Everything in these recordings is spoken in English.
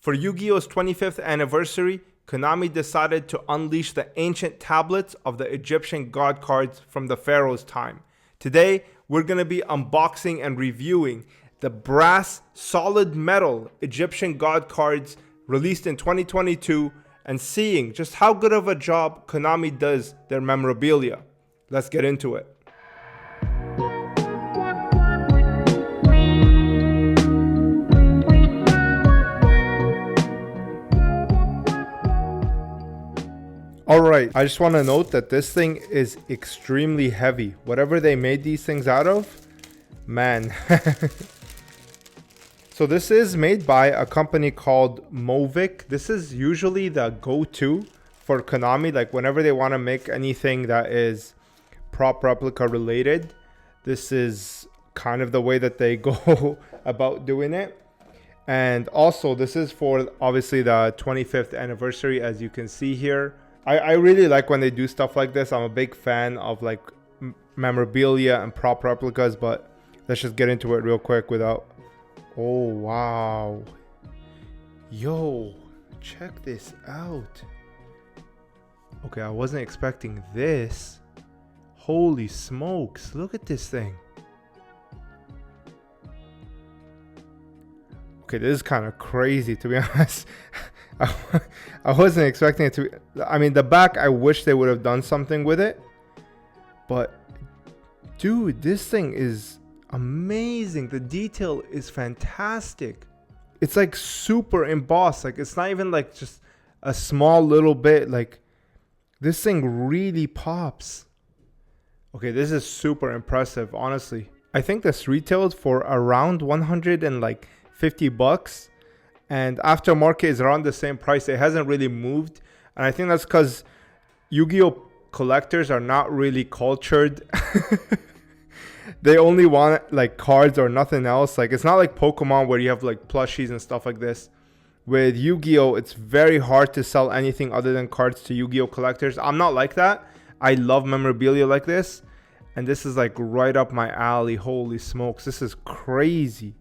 For Yu-Gi-Oh's 25th anniversary, Konami decided to unleash the ancient tablets of the Egyptian god cards from the Pharaoh's time. Today, we're going to be unboxing and reviewing the brass solid metal Egyptian god cards released in 2022 and seeing just how good of a job Konami does their memorabilia. Let's get into it. Alright, I just want to note that this thing is extremely heavy. Whatever they made these things out of, man. So this is made by a company called Movic. This is usually the go-to for Konami. Like whenever they want to make anything that is prop replica related, this is kind of the way that they go about doing it. And also this is for obviously the 25th anniversary, as you can see here. I really like when they do stuff like this. I'm a big fan of like memorabilia and prop replicas, but let's just get into it real quick without... Oh, wow. Yo, check this out. Okay, I wasn't expecting this. Holy smokes, look at this thing. Okay, this is kind of crazy, to be honest. I wasn't expecting it to be, I mean, the back, I wish they would have done something with it. But, dude, this thing is amazing. The detail is fantastic. It's like super embossed. Like, it's not even like just a small little bit. Like, this thing really pops. Okay, this is super impressive, honestly. I think this retailed for around 150 bucks. And aftermarket is around the same price. It hasn't really moved. And I think that's because Yu-Gi-Oh collectors are not really cultured. They only want like cards or nothing else. Like it's not like Pokemon where you have like plushies and stuff like this. With Yu-Gi-Oh, it's very hard to sell anything other than cards to Yu-Gi-Oh collectors. I'm not like that. I love memorabilia like this. And this is like right up my alley. Holy smokes. This is crazy.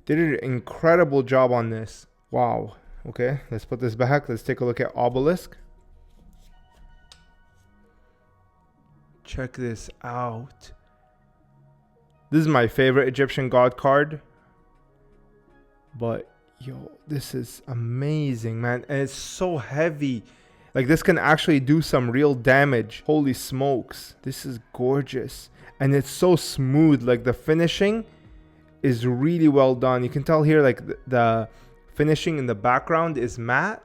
They did an incredible job on this. Wow. Okay, let's put this back. Let's take a look at Obelisk. Check this out. This is my favorite Egyptian god card. But, yo, this is amazing, man. And it's so heavy. Like, this can actually do some real damage. Holy smokes. This is gorgeous. And it's so smooth. Like, the finishing is really well done. You can tell here like the finishing in the background is matte,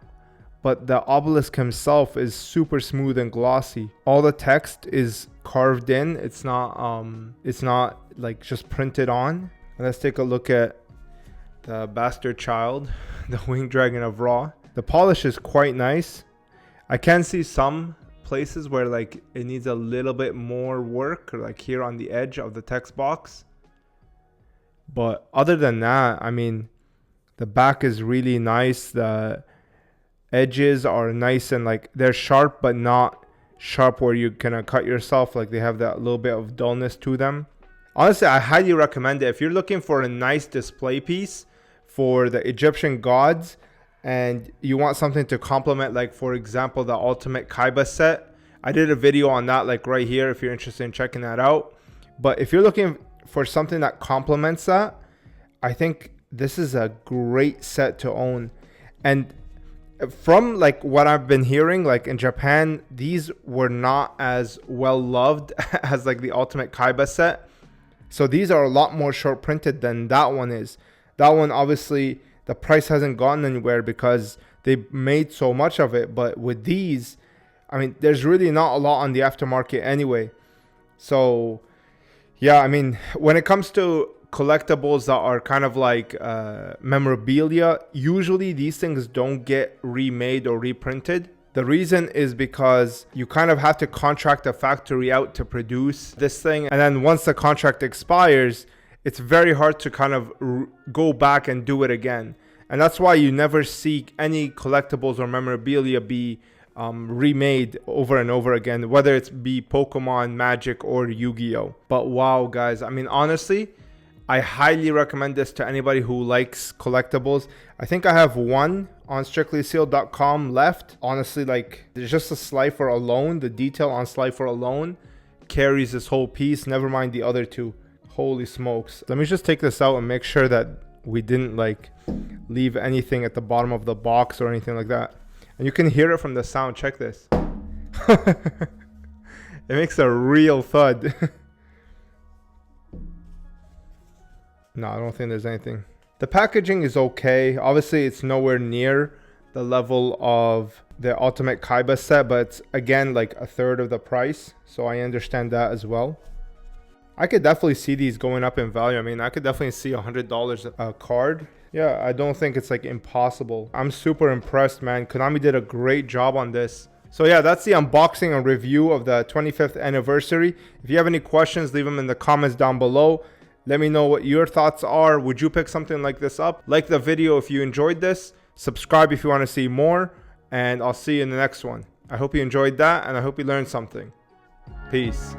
but the obelisk himself is super smooth and glossy. All the text is carved in. It's not like just printed on. And let's take a look at the bastard child, the winged dragon of Ra. The polish is quite nice. I can see some places where like it needs a little bit more work, or like here on the edge of the text box. But other than that, I mean, the back is really nice. The edges are nice and like they're sharp, but not sharp where you can cut yourself. Like they have that little bit of dullness to them. Honestly, I highly recommend it. If you're looking for a nice display piece for the Egyptian gods and you want something to complement, like for example, the Ultimate Kaiba set. I did a video on that like right here if you're interested in checking that out. But if you're looking for something that complements that, I think this is a great set to own. And from like what I've been hearing, like in Japan, these were not as well loved as like the Ultimate Kaiba set. So these are a lot more short printed than that one is. That one, obviously, the price hasn't gone anywhere because they made so much of it. But with these, I mean, there's really not a lot on the aftermarket anyway. So yeah, I mean, when it comes to collectibles that are kind of like memorabilia, usually these things don't get remade or reprinted. The reason is because you kind of have to contract a factory out to produce this thing. And then once the contract expires, it's very hard to kind of go back and do it again. And that's why you never see any collectibles or memorabilia be remade over and over again, whether it's be Pokemon, Magic, or Yu-Gi-Oh. But wow, guys, I mean, honestly, I highly recommend this to anybody who likes collectibles. I think I have one on strictlysealed.com left. Honestly, like, there's just the Slifer alone. The detail on Slifer alone carries this whole piece, never mind the other two. Holy smokes. Let me just take this out and make sure that we didn't like leave anything at the bottom of the box or anything like that. And you can hear it from the sound. Check this. It makes a real thud. No, I don't think there's anything. The packaging is okay. Obviously, it's nowhere near the level of the Ultimate Kaiba set, but it's, again, like a third of the price. So I understand that as well. I could definitely see these going up in value. I mean, I could definitely see $100 a card. Yeah, I don't think it's like impossible. I'm super impressed, man. Konami did a great job on this. So yeah, that's the unboxing and review of the 25th anniversary. If you have any questions, leave them in the comments down below. Let me know what your thoughts are. Would you pick something like this up? Like the video if you enjoyed this. Subscribe if you want to see more. And I'll see you in the next one. I hope you enjoyed that and I hope you learned something. Peace.